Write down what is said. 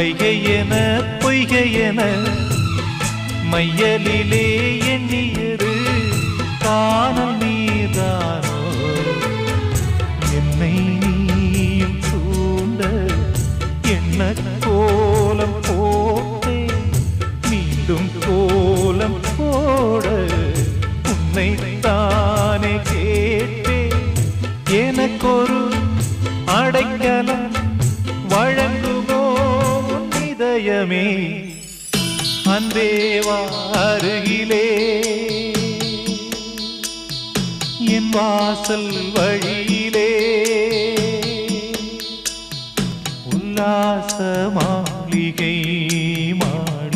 வைகையென பொய்கையென மையலிலே எண்ணியது காணல் நீதானோ என்னை நீயும் சூண்ட என்ன கோலம் போட்டே மீண்டும் கோலம் போட உன்னை தானே கேட்டே எனக்கொரு அடைக்கலம் வழங்குமோ இதயமே அன்பேவா அருகிலே என் வாசல் வழியிலே உல்லாச மாளிகை